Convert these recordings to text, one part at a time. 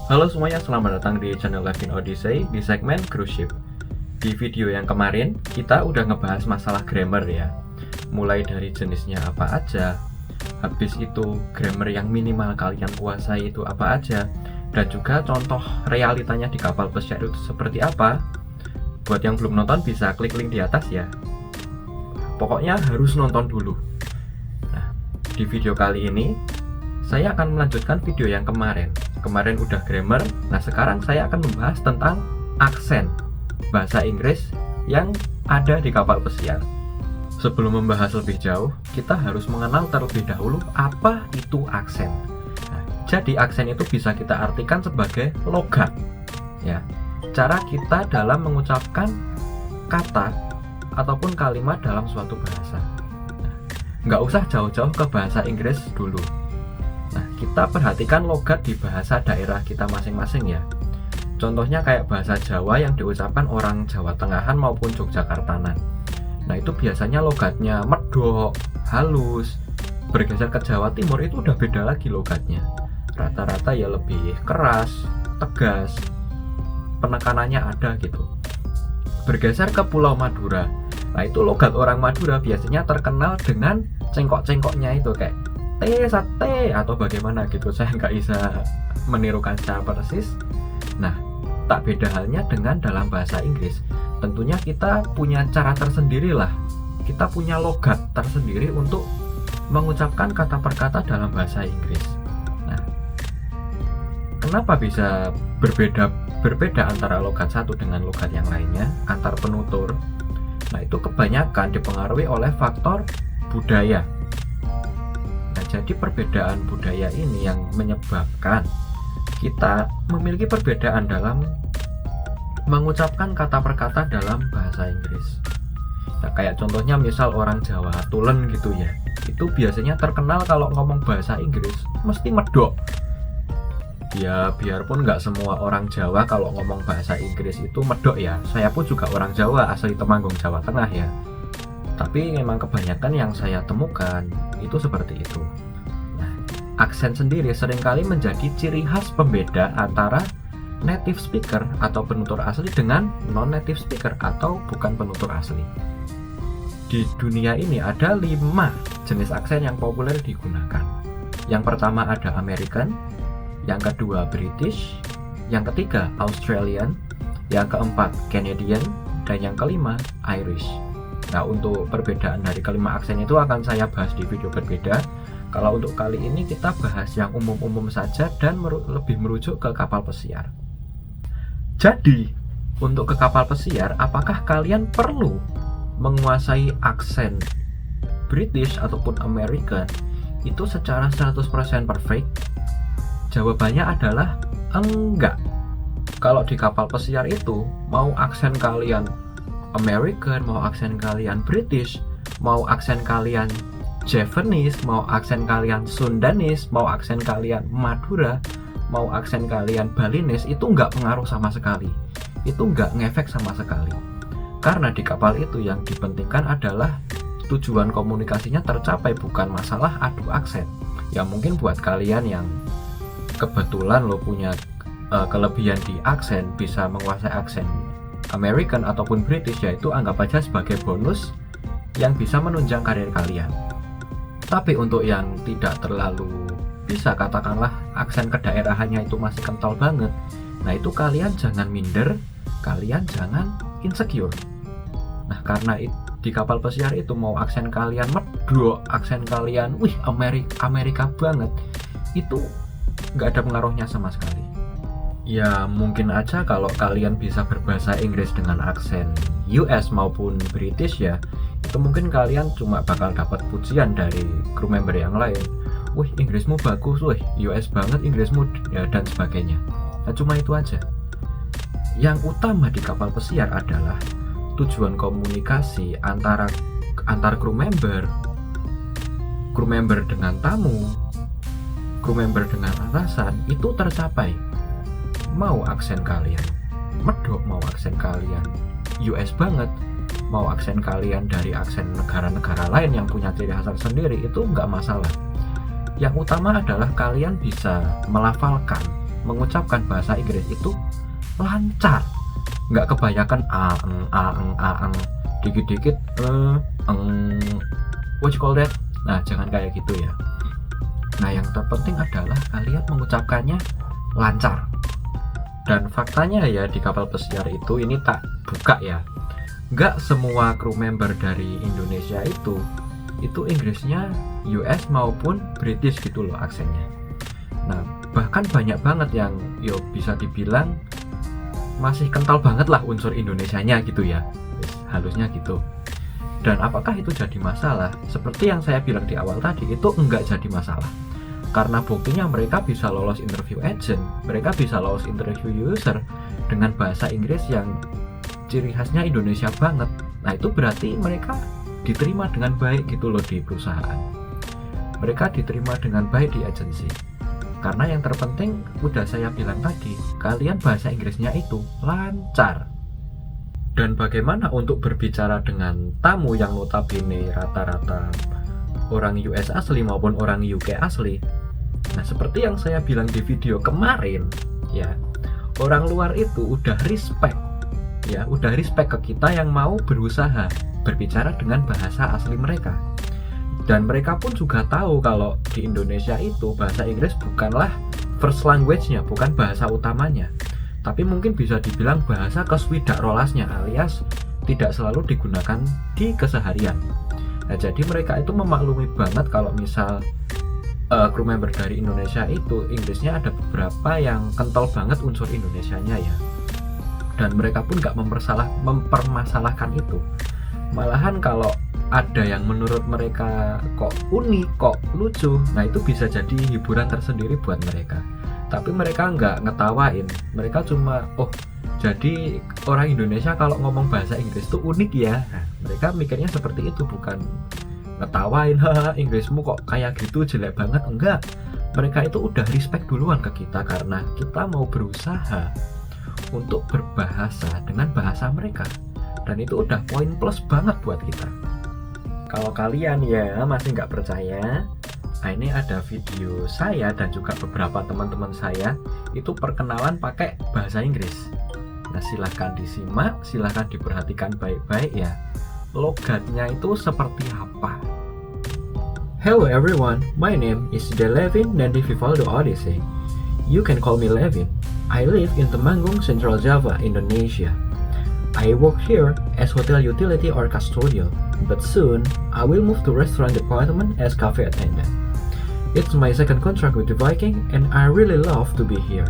Halo semuanya, selamat datang di channel Live in Odyssey di segmen Cruise Ship. Di video yang kemarin, kita udah ngebahas masalah grammar ya. Mulai dari jenisnya apa aja, habis itu grammar yang minimal kalian kuasai itu apa aja, dan juga contoh realitanya di kapal pesiar itu seperti apa. Buat yang belum nonton bisa klik link di atas ya. Pokoknya harus nonton dulu. Nah, di video kali ini saya akan melanjutkan video yang kemarin. Kemarin udah grammar, nah sekarang saya akan membahas tentang aksen bahasa Inggris yang ada di kapal pesiar. Sebelum membahas lebih jauh, kita harus mengenal terlebih dahulu apa itu aksen. Nah, jadi aksen itu bisa kita artikan sebagai logat, ya, cara kita dalam mengucapkan kata ataupun kalimat dalam suatu bahasa. Nah, nggak usah jauh-jauh ke bahasa Inggris dulu. Nah, kita perhatikan logat di bahasa daerah kita masing-masing ya. Contohnya kayak bahasa Jawa yang diucapkan orang Jawa Tengahan maupun Yogyakartanan. Nah, itu biasanya logatnya medok, halus. Bergeser ke Jawa Timur itu udah beda lagi logatnya. Rata-rata ya lebih keras, tegas, penekanannya ada gitu. Bergeser ke Pulau Madura. Nah, itu logat orang Madura biasanya terkenal dengan cengkok-cengkoknya itu kayak sate atau bagaimana gitu, saya nggak bisa menirukan secara persis. Nah, tak beda halnya dengan dalam bahasa Inggris. Tentunya kita punya cara tersendiri lah, kita punya logat tersendiri untuk mengucapkan kata per kata dalam bahasa Inggris. Nah, kenapa bisa berbeda antara logat satu dengan logat yang lainnya, antar penutur? Nah, itu kebanyakan dipengaruhi oleh faktor budaya. Jadi perbedaan budaya ini yang menyebabkan kita memiliki perbedaan dalam mengucapkan kata per kata dalam bahasa Inggris. Nah, kayak contohnya misal orang Jawa Tulen gitu ya, itu biasanya terkenal kalau ngomong bahasa Inggris mesti medok. Ya biarpun nggak semua orang Jawa kalau ngomong bahasa Inggris itu medok ya. Saya pun juga orang Jawa asli Temanggung, Jawa Tengah ya. Tapi memang kebanyakan yang saya temukan itu seperti itu. Nah, aksen sendiri seringkali menjadi ciri khas pembeda antara native speaker atau penutur asli dengan non-native speaker atau bukan penutur asli. Di dunia ini ada 5 jenis aksen yang populer digunakan. Yang pertama ada American, yang kedua British, yang ketiga Australian, yang keempat Canadian, dan yang kelima Irish. Nah, untuk perbedaan dari kelima aksen itu akan saya bahas di video berbeda. Kalau untuk kali ini kita bahas yang umum-umum saja dan lebih merujuk ke kapal pesiar. Jadi, untuk ke kapal pesiar, apakah kalian perlu menguasai aksen British ataupun American itu secara 100% perfect? Jawabannya adalah enggak. Kalau di kapal pesiar itu, mau aksen kalian American, mau aksen kalian British, mau aksen kalian Javanese, mau aksen kalian Sundanese, mau aksen kalian Madura, mau aksen kalian Balinese, itu nggak pengaruh sama sekali. Itu nggak ngefek sama sekali. Karena di kapal itu yang dipentingkan adalah tujuan komunikasinya tercapai, bukan masalah adu aksen. Ya mungkin buat kalian yang kebetulan lo punya kelebihan di aksen, bisa menguasai aksen American ataupun British, yaitu anggap aja sebagai bonus yang bisa menunjang karir kalian. Tapi untuk yang tidak terlalu bisa, katakanlah aksen kedaerahannya itu masih kental banget, nah itu kalian jangan minder, kalian jangan insecure. Nah, karena di kapal pesiar itu mau aksen kalian medok, aksen kalian Amerika banget, itu nggak ada pengaruhnya sama sekali. Ya mungkin aja kalau kalian bisa berbahasa Inggris dengan aksen US maupun British ya, itu mungkin kalian cuma bakal dapat pujian dari kru member yang lain. Wih, Inggrismu bagus, wih US banget Inggrismu, ya, dan sebagainya. Nah, cuma itu aja. Yang utama di kapal pesiar adalah tujuan komunikasi antar kru member dengan tamu, kru member dengan atasan itu tercapai. Mau aksen kalian medok, mau aksen kalian US banget, mau aksen kalian dari aksen negara-negara lain yang punya ciri khas sendiri, itu nggak masalah. Yang utama adalah kalian bisa melafalkan, mengucapkan bahasa Inggris itu lancar, nggak kebanyakan aeng, dikit-dikit what you call that. Nah, jangan kayak gitu ya. Nah, yang terpenting adalah kalian mengucapkannya lancar. Dan faktanya ya, di kapal pesiar itu, ini tak buka ya, nggak semua kru member dari Indonesia itu Inggrisnya US maupun British gitu loh aksennya. Nah, bahkan banyak banget yang bisa dibilang masih kental banget lah unsur Indonesianya gitu ya, halusnya gitu. Dan apakah itu jadi masalah? Seperti yang saya bilang di awal tadi, itu enggak jadi masalah. Karena buktinya mereka bisa lolos interview agent, mereka bisa lolos interview user dengan bahasa Inggris yang ciri khasnya Indonesia banget. Nah, itu berarti mereka diterima dengan baik gitu loh di perusahaan. Mereka diterima dengan baik di agensi. Karena yang terpenting, udah saya bilang tadi, kalian bahasa Inggrisnya itu lancar. Dan bagaimana untuk berbicara dengan tamu yang notabene rata-rata orang US asli maupun orang UK asli? Nah, seperti yang saya bilang di video kemarin ya, orang luar itu udah respect ke kita yang mau berusaha berbicara dengan bahasa asli mereka. Dan mereka pun juga tahu kalau di Indonesia itu bahasa Inggris bukanlah first language-nya, bukan bahasa utamanya, tapi mungkin bisa dibilang bahasa keswidak rolasnya, alias tidak selalu digunakan di keseharian. Nah, jadi mereka itu memaklumi banget kalau misal kru member dari Indonesia itu Inggrisnya ada beberapa yang kental banget unsur Indonesianya ya. Dan mereka pun nggak mempermasalahkan itu. Malahan kalau ada yang menurut mereka kok unik, kok lucu, nah itu bisa jadi hiburan tersendiri buat mereka. Tapi mereka nggak ngetawain, mereka cuma jadi orang Indonesia kalau ngomong bahasa Inggris tuh unik ya. Nah, mereka mikirnya seperti itu, bukan ngetawain, haha Inggrismu kok kayak gitu jelek banget. Enggak, mereka itu udah respect duluan ke kita karena kita mau berusaha untuk berbahasa dengan bahasa mereka. Dan itu udah poin plus banget buat kita. Kalau kalian ya masih nggak percaya, nah ini ada video saya dan juga beberapa teman-teman saya itu perkenalan pakai bahasa Inggris. Nah, silahkan disimak, silahkan diperhatikan baik-baik ya, logatnya itu seperti apa. Hello everyone, my name is Delevin Nandi Vivaldo Odyssey. You can call me Levin. I live in Temanggung, Central Java, Indonesia. I work here as hotel utility or custodial, but soon I will move to restaurant department as cafe attendant. It's my second contract with the Viking and I really love to be here.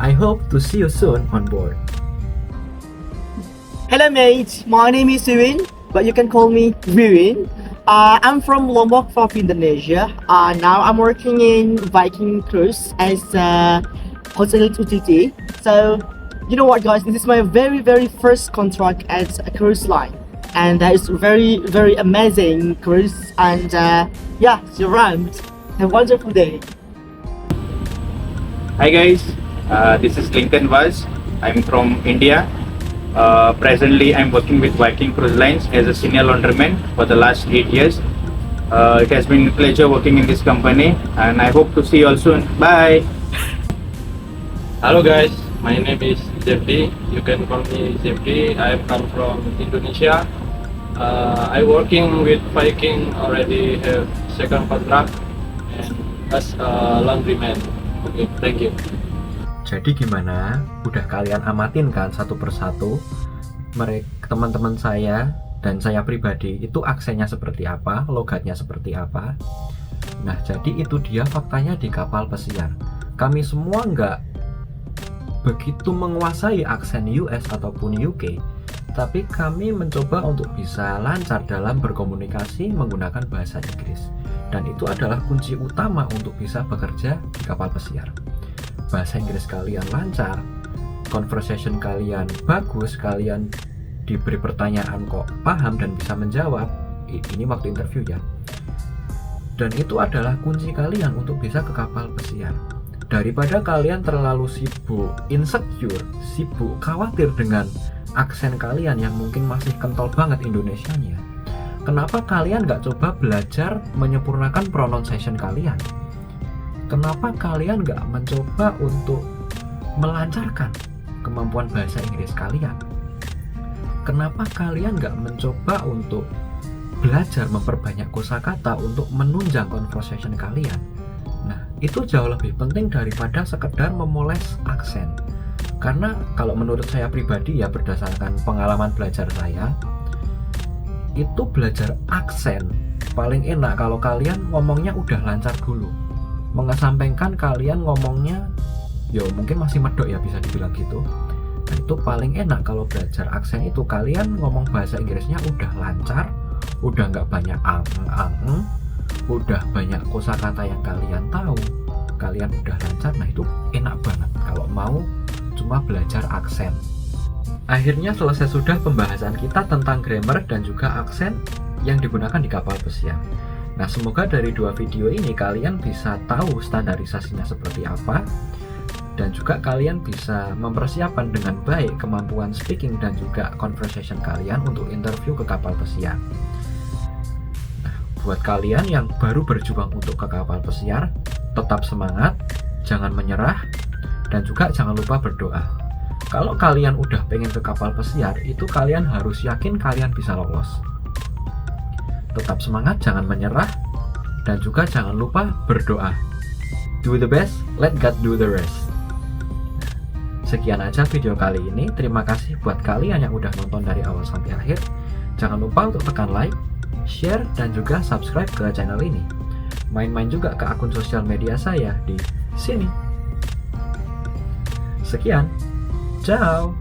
I hope to see you soon on board. Hello mates, my name is Wiwin, but you can call me Wiwin. I'm from Lombok, South Indonesia. Now I'm working in Viking Cruise as a hotel utility. So, you know what guys, this is my very first contract as a cruise line. And it's very amazing cruise. And yeah, see you around. Have a wonderful day. Hi guys, this is Lincoln Vaz. I'm from India. Presently I'm working with Viking Cruise Lines as a senior laundryman for the last 8 years. It has been a pleasure working in this company and I hope to see you all soon. Bye! Hello guys, my name is Zevdi. You can call me Zevdi. I come from Indonesia. I working with Viking already have second contract and as a laundryman. Okay, thank you. Jadi gimana? Udah kalian amatin kan satu persatu teman-teman saya dan saya pribadi itu aksennya seperti apa, logatnya seperti apa. Nah, jadi itu dia faktanya di kapal pesiar. Kami semua nggak begitu menguasai aksen US ataupun UK, tapi kami mencoba untuk bisa lancar dalam berkomunikasi menggunakan bahasa Inggris. Dan itu adalah kunci utama untuk bisa bekerja di kapal pesiar. Bahasa Inggris kalian lancar, conversation kalian bagus, kalian diberi pertanyaan kok paham dan bisa menjawab. Ini waktu interview ya. Dan itu adalah kunci kalian untuk bisa ke kapal pesiar. Daripada kalian terlalu sibuk insecure, sibuk khawatir dengan aksen kalian yang mungkin masih kental banget Indonesianya, kenapa kalian nggak coba belajar menyempurnakan pronunciation kalian? kenapa kalian nggak mencoba untuk melancarkan kemampuan bahasa Inggris kalian? Kenapa kalian nggak mencoba untuk belajar memperbanyak kosakata untuk menunjang conversation kalian? Nah, itu jauh lebih penting daripada sekedar memoles aksen. Karena kalau menurut saya pribadi ya, berdasarkan pengalaman belajar saya, itu belajar aksen paling enak kalau kalian ngomongnya udah lancar dulu. Mengesampingkan kalian ngomongnya ya mungkin masih medok ya, bisa dibilang gitu. Nah, itu paling enak kalau belajar aksen itu kalian ngomong bahasa Inggrisnya udah lancar, udah nggak banyak ang-ang, udah banyak kosakata yang kalian tahu, kalian udah lancar. Nah, itu enak banget kalau mau cuma belajar aksen. Akhirnya selesai sudah pembahasan kita tentang grammar dan juga aksen yang digunakan di kapal pesiar. Nah, semoga dari dua video ini kalian bisa tahu standarisasinya seperti apa, dan juga kalian bisa mempersiapkan dengan baik kemampuan speaking dan juga conversation kalian untuk interview ke kapal pesiar. Nah, buat kalian yang baru berjuang untuk ke kapal pesiar, tetap semangat, jangan menyerah, dan juga jangan lupa berdoa. Kalau kalian udah pengen ke kapal pesiar, itu kalian harus yakin kalian bisa lolos. Tetap semangat, jangan menyerah, dan juga jangan lupa berdoa. Do the best, let God do the rest. Sekian aja video kali ini. Terima kasih buat kalian yang udah nonton dari awal sampai akhir. Jangan lupa untuk tekan like, share, dan juga subscribe ke channel ini. Main-main juga ke akun sosial media saya di sini. Sekian, ciao.